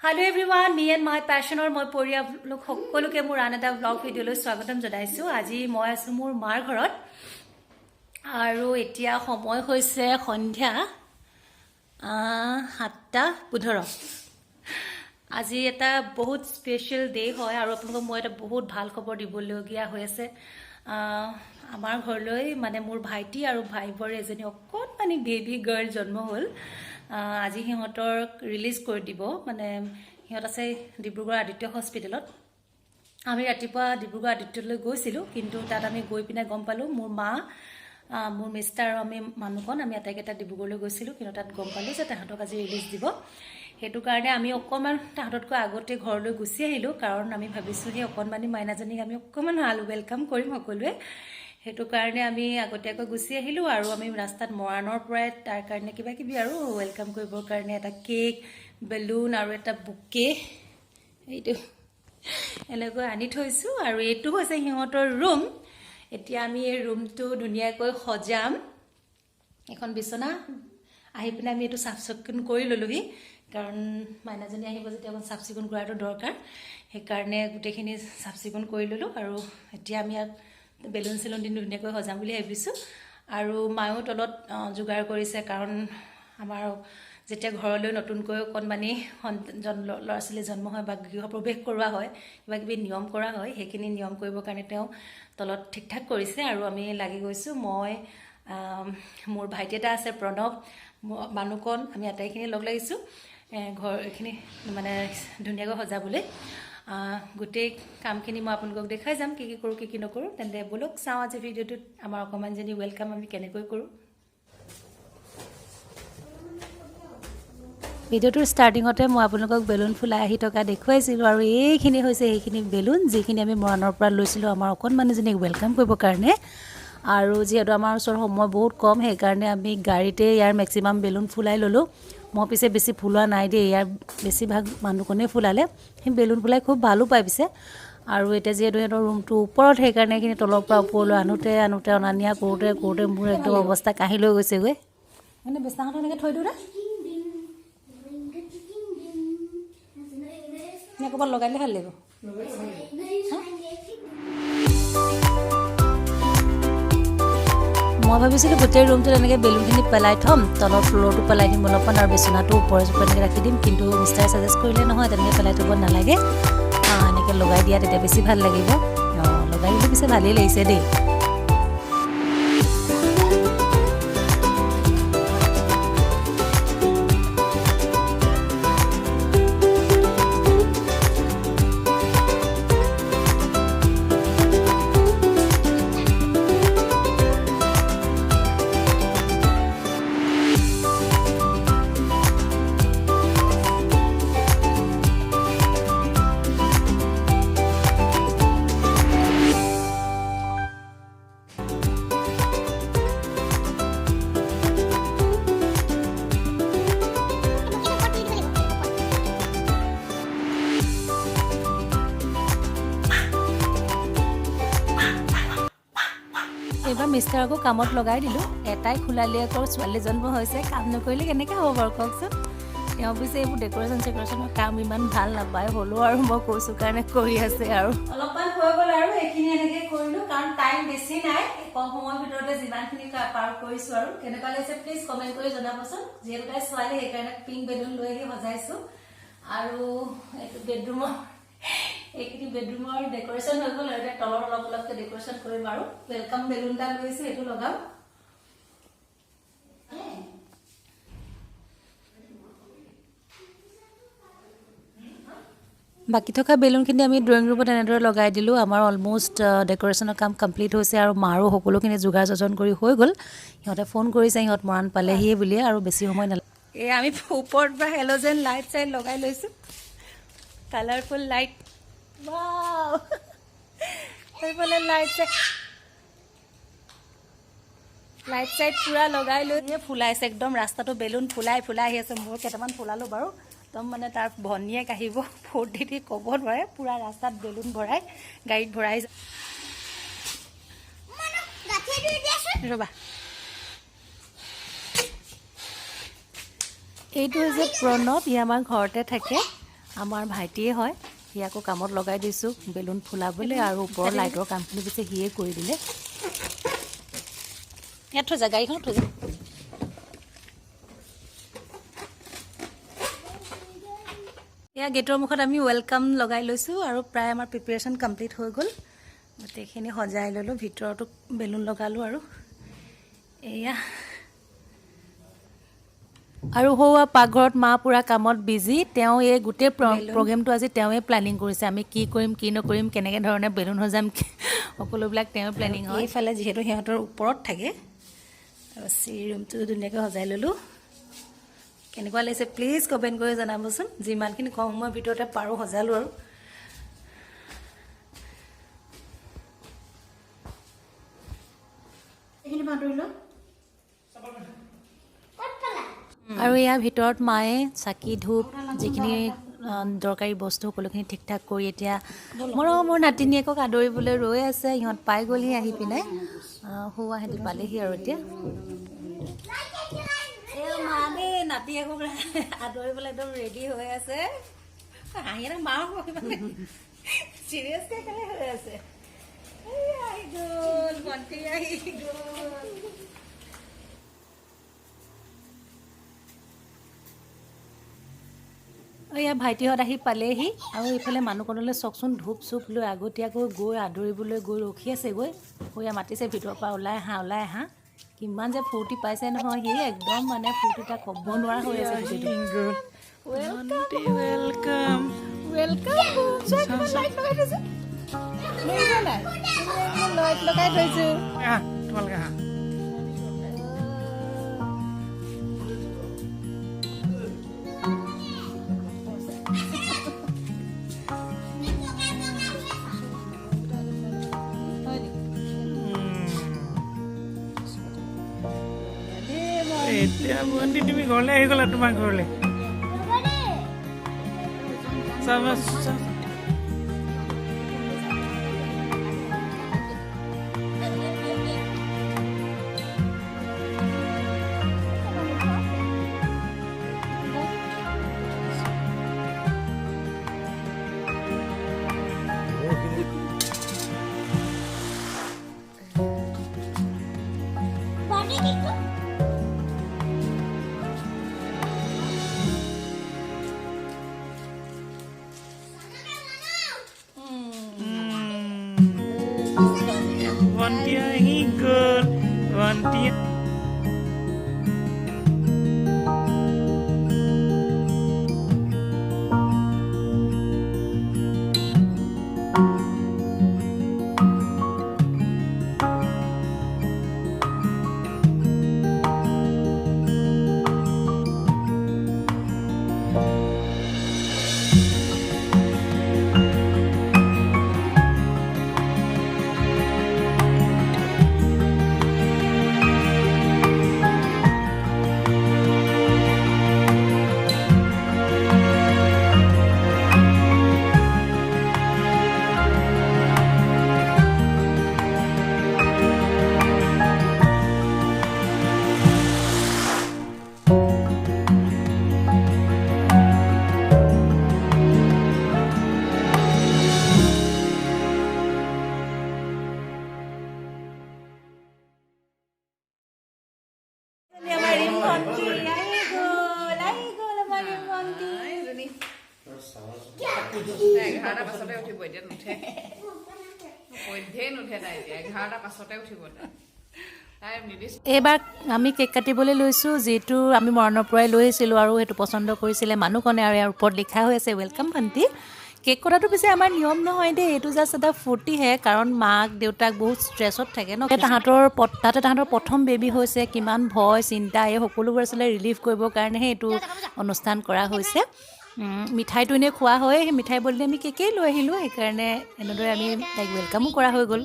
Hello everyone, me and my passion or my পৰিয়াল লোক সকলোকে মোৰ আন এটা ব্লগ ভিডিঅলৈ স্বাগতম জনাইছো। আজি মই আছো মোৰ মাৰ ঘৰত আৰু এতিয়া সময় হৈছে সন্ধ্যা 7:15। আজি এটা বহুত স্পেশাল ডে হয় আৰু আপোনালোকক মই এটা বহুত ভাল খবৰ দিবলগীয়া হৈ আছে। আমাৰ ঘৰলৈ মানে মোৰ ভাইটি আৰু ভাইবৰ এজনী অকণমানি বেবী গাৰ্ল জন্ম হ'ল। আজি সিহঁতৰ ৰিলিজ কৰি দিব, মানে সিহঁত আছে ডিব্ৰুগড় আদিত্য হস্পিটেলত। আমি ৰাতিপুৱা ডিব্ৰুগড় আদিত্যলৈ গৈছিলোঁ, কিন্তু তাত আমি গৈ পিনে গম পালোঁ মোৰ মা, মোৰ মিষ্টাৰ আৰু আমি মানুহকণ আমি আটাইকেইটা ডিব্ৰুগড়লৈ গৈছিলোঁ, কিন্তু তাত গম পালোঁ যে তাহাঁতক আজি ৰিলিজ দিব। সেইটো কাৰণে আমি অকণমান তাহাঁততকৈ আগতে ঘৰলৈ গুচি আহিলোঁ, কাৰণ আমি ভাবিছোঁ সেই অকণমানি মাইনাজনীক আমি অকণমান ভাল ৱেলকাম কৰিম সকলোৱে। সেইটো কাৰণে আমি আগতীয়াকৈ গুচি আহিলোঁ আৰু আমি ৰাস্তাত মৰাণৰ পৰাই তাৰ কাৰণে কিবা কিবি আৰু ৱেলকাম কৰিবৰ কাৰণে এটা কেক, বেলুন আৰু এটা বুকে এইটো এনেকৈ আনি থৈছোঁ। আৰু এইটো হৈছে সিহঁতৰ ৰুম। এতিয়া আমি এই ৰুমটো ধুনীয়াকৈ সজাম। এখন বিচনা আহি পিনে আমি এইটো চাফ চিকুণ কৰি ল'লোহি, কাৰণ মাইনাজনী আহিব যেতিয়া অকণ চাফ চিকুণ কৰাটো দৰকাৰ। সেইকাৰণে গোটেইখিনি চাফ চিকুণ কৰি ল'লোঁ আৰু এতিয়া আমি ইয়াত বেলুন চেলুন দি ধুনীয়াকৈ সজাম বুলি ভাবিছোঁ। আৰু মায়েও তলত যোগাৰ কৰিছে, কাৰণ আমাৰ যেতিয়া ঘৰলৈ নতুনকৈ অকণমানি ল'ৰা ছোৱালী জন্ম হয় বা গৃহ প্ৰৱেশ কৰোৱা হয়, কিবা কিবি নিয়ম কৰা হয়, সেইখিনি নিয়ম কৰিবৰ কাৰণে তেওঁ তলত ঠিক ঠাক কৰিছে আৰু আমি লাগি গৈছোঁ। মই, মোৰ ভাইটি এটা আছে প্ৰণৱ, মানুহকণ, আমি আটাইখিনি লগ লাগিছোঁ ঘৰ এইখিনি মানে ধুনীয়াকৈ সজাবলৈ। গোটেই কামখিনি মই আপোনালোকক দেখাই যাম, কি কি কৰোঁ কি কি নকৰোঁ। তেন্তে ব'লক চাওঁ আজি ভিডিঅ'টোত আমাৰ অকণমানজনী ৱেলকাম আমি কেনেকৈ কৰোঁ। ভিডিঅ'টোৰ ষ্টাৰ্টিঙতে মই আপোনালোকক বেলুন ফুলাই আহি থকা দেখুৱাইছিলোঁ, আৰু এইখিনি হৈছে সেইখিনি বেলুন যিখিনি আমি মৰাণৰ পৰা লৈছিলোঁ আমাৰ অকণমানিজনীক ৱেলকাম কৰিবৰ কাৰণে। আৰু যিহেতু আমাৰ ওচৰত সময় বহুত কম, সেইকাৰণে আমি গাড়ীতে ইয়াৰ মেক্সিমাম বেলুন ফুলাই ল'লোঁ। মই পিছে বেছি ফুলোৱা নাই দেই, ইয়াৰ বেছিভাগ মানুহকণেই ফুলালে। সেই বেলুন ফুলাই খুব ভালো পায় পিছে। আৰু এতিয়া যিহেতু সিহঁতৰ ৰুমটো ওপৰত, সেইকাৰণে এইখিনি তলৰ পৰা ওপৰলৈ আনোতে অনা নিয়া কৰোঁতে মোৰ একদম অৱস্থা কাঢ়ি লৈ গৈছেগৈ। মানে বিছনাখন এনেকৈ থৈ দিওঁ না, ক'ৰবাত লগাই দিলে ভাল লাগিব। মই ভাবিছিলোঁ গোটেই ৰুমটোত এনেকৈ বেলুনখিনি পেলাই থ'ম, তলৰ ফ্ল'ৰটো পেলাই দিম অলপমান আৰু বিচনাটো ওপৰে এনেকৈ ৰাখি দিম, কিন্তু মিষ্টাৰে ছাজেষ্ট কৰিলে নহয় তেনেকৈ পেলাই থ'ব নালাগে, এনেকৈ লগাই দিয়া তেতিয়া বেছি ভাল লাগিব। লগাই দিলে পিছে ভালেই লাগিছে দেই। এইবাৰ মিষ্টাৰ আকৌ কামত লগাই দিলোঁ। এটাই খোলালি আকৌ ছোৱালী জন্ম হৈছে, কাম নকৰিলে কেনেকৈ হ'ব বাৰু কওকচোন। তেওঁ পিছে এইবোৰ ডেক'ৰেশ্যনৰ কাম ইমান ভাল নাপায়, হ'লেও আৰু মই কৈছোঁ কাৰণে কৰি আছে। আৰু অলপমান হৈ গ'ল আৰু এইখিনি এনেকৈ কৰিলোঁ, কাৰণ টাইম বেছি নাই, কম সময়ৰ ভিতৰতে যিমানখিনি পাৰ কৰিছোঁ। আৰু কেনেকুৱা লাগিছে প্লিজ কমেণ্ট কৰি জনাবচোন। যিহেতু তাই ছোৱালী, সেইকাৰণে পিংক বেলুন লৈ আহি সজাইছোঁ। আৰু এইটো এইখিনি বেডৰুমৰ ডেক'ৰেশ্যন হৈ গ'ল, আৰু এতিয়া তলত অলপকৈ ডেক'ৰেশ্যন কৰিম আৰু ৱেলকাম বেলুন এটা লৈছোঁ, সেইটো লগাম। বাকী থকা বেলুনখিনি আমি ড্ৰয়িং ৰুমত এনেদৰে লগাই দিলোঁ। আমাৰ অলম'ষ্ট ডেক'ৰেশ্যনৰ কাম কমপ্লিট হৈছে আৰু মাৰো সকলোখিনি যোগাৰ যোজন কৰি হৈ গ'ল। সিহঁতে ফোন কৰিছে, সিহঁত মৰাণ পালেহিয়ে বুলিয়ে, আৰু বেছি সময় নালাগে। এই আমি ওপৰত পৰা হেল'জেন লাইট চাইট লগাই লৈছোঁ, কালাৰফুল লাইট। ৱাও, সেইফালে লাইট চাইট পূৰা লগাই লৈ ফুলাইছে একদম ৰাস্তাটো, বেলুন ফুলাই আহি আছে। মোৰ কেইটামান ফুলালোঁ বাৰু, একদম মানে তাৰ ভনীয়েক আহিব ফূৰ্তি দি ক'ব নোৱাৰে, পূৰা ৰাস্তাত বেলুন ভৰাই গাড়ীত ভৰাই ৰ'বা। এইটো হৈছে প্ৰণৱ, ই আমাৰ ঘৰতে থাকে আমাৰ ভাইটিয়ে হয়। সি আকৌ কামত লগাই দিছোঁ বেলুন ফুলাবলৈ, আৰু ওপৰৰ লাইটৰ কামখিনি পিছে সিয়ে কৰি দিলে। ইয়াত থৈ যা, গাড়ীখনত থৈ যা। এয়া গেটৰ মুখত আমি ৱেলকাম লগাই লৈছোঁ, আৰু প্ৰায় আমাৰ প্ৰিপেৰেশ্যন কমপ্লিট হৈ গ'ল। গোটেইখিনি সজাই ল'লোঁ, ভিতৰতো বেলুন লগালোঁ। এয়া আৰু সৌৱা পাকঘৰত মা পূৰা কামত বিজি। তেওঁ এই গোটেই প্ৰগ্ৰেমটো আজি তেওঁৱে প্লেনিং কৰিছে। আমি কি কৰিম, কি নকৰিম, কেনেকৈ ধৰণে বেলুন সজাম, সকলোবিলাক তেওঁৱে প্লেনিং হয়। এইফালে যিহেতু সিহঁতৰ ওপৰত থাকে, আৰু চিৰি ৰুমটো ধুনীয়াকৈ সজাই ল'লোঁ। কেনেকুৱা লাগিছে প্লিজ কমেণ্ট কৰি জনাবচোন। যিমানখিনি কম সময়ৰ ভিতৰতে পাৰোঁ সজালোঁ। আৰু ইয়াৰ ভিতৰত মায়ে চাকি ধূপ যিখিনি দৰকাৰী বস্তু সকলোখিনি ঠিক ঠাক কৰি এতিয়া মোৰ নাতিনীয়েকক আদৰিবলৈ ৰৈ আছে। সিহঁত পাই গ'লহি আহি পিনে, সিহঁতি পালেহি আৰু এতিয়া মা দেই নাতিয়েকক আদৰিবলৈ একদম ৰেডি হৈ আছে। হাঁহি এটা মাৰ চিৰিয়াছকৈ কেনে হৈ আছে। আহি গ'ল ভণ্টি, আহি গ'ল। এয়া ভাইটিহঁত আহি পালেহি, আৰু এইফালে মানুহকণলৈ চাওকচোন, ধূপ চুপ লৈ আগতীয়াকৈ গৈ আদৰিবলৈ গৈ ৰখি আছে। সৈয়া মাতিছে ভিতৰৰ পৰা, ওলাই আহা, ওলাই আহা। কিমান যে ফূৰ্তি পাইছে নহয় সি, একদম মানে ফূৰ্তি তাক ক'ব নোৱাৰা হৈ আছে। লগাই থৈছোঁ। এতিয়া ভণ্টি তুমি ঘৰলৈ আহি গ'লা, তোমাৰ ঘৰলৈ। ভণ্টি আহি গ'ল, ভণ্টি। এইবাৰ আমি কেক কাটিবলৈ লৈছোঁ, যিটো আমি মৰাণৰ পৰাই লৈ আহিছিলোঁ, আৰু সেইটো পচন্দ কৰিছিলে মানুহকণে, আৰু ইয়াৰ ওপৰত লিখা হৈ আছে ৱেলকাম ভণ্টি। কেক কটাটো পিছে আমাৰ নিয়ম নহয় দেই, এইটো জাষ্ট এটা ফূৰ্তিহে, কাৰণ মাক দেউতাক বহুত ষ্ট্ৰেছত থাকে ন। তাহাঁতৰ প্ৰথম বেবী হৈছে, কিমান ভয় চিন্তা এই সকলোবোৰ আচলতে ৰিলিফ কৰিবৰ কাৰণেহে এইটো অনুষ্ঠান কৰা হৈছে। মিঠাইটো এনেই খোৱা হয়, সেই মিঠাই বদলি আমি কেকেই লৈ আহিলোঁ, সেইকাৰণে এনেদৰে আমি তাইক ৱেলকামো কৰা হৈ গ'ল।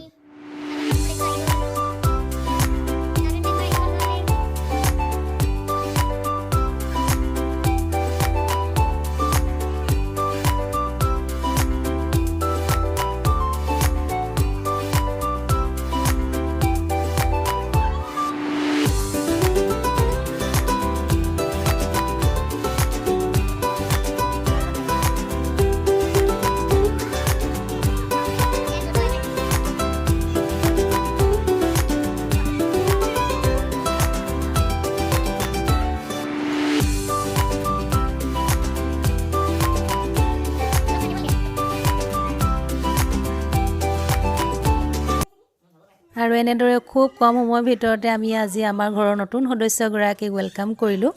আৰু এনেদৰে খুব কম সময়ৰ ভিতৰতে আমি আজি আমাৰ ঘৰৰ নতুন সদস্যগৰাকীক ৱেলকাম কৰিলোঁ।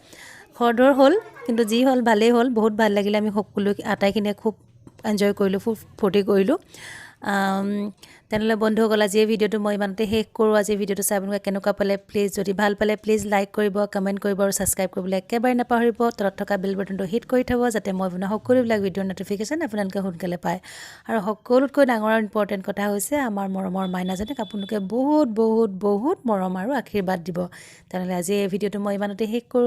খৰধৰ হ'ল, কিন্তু যি হ'ল ভালেই হ'ল, বহুত ভাল লাগিলে। আমি সকলো আটাইখিনিয়ে খুব এনজয় কৰিলোঁ, খুব ফূৰ্তি কৰিলোঁ। তেনেহ'লে বন্ধুসকল, আজি এই ভিডিঅ'টো মই ইমানতে শেষ কৰোঁ। আজি ভিডিঅ'টো চাই আপোনালোকে কেনেকুৱা পালে প্লিজ, যদি ভাল পালে প্লিজ লাইক কৰিব, কমেণ্ট কৰিব আৰু ছাবস্ক্ৰাইব কৰিবলৈ একেবাৰে নাপাহৰিব। তলত থকা বেল বাটনটো হিট কৰি থ'ব, যাতে মই বনোৱা সকলোবিলাক ভিডিঅ'ৰ ন'টিফিকেশ্যন আপোনালোকে সোনকালে পায়। আৰু সকলোতকৈ ডাঙৰ আৰু ইম্পৰ্টেণ্ট কথা হৈছে, আমাৰ মৰমৰ মাইনাজনীক আপোনালোকে বহুত বহুত বহুত মৰম আৰু আশীৰ্বাদ দিব। তেনেহ'লে আজি এই ভিডিঅ'টো মই ইমানতে শেষ কৰোঁ।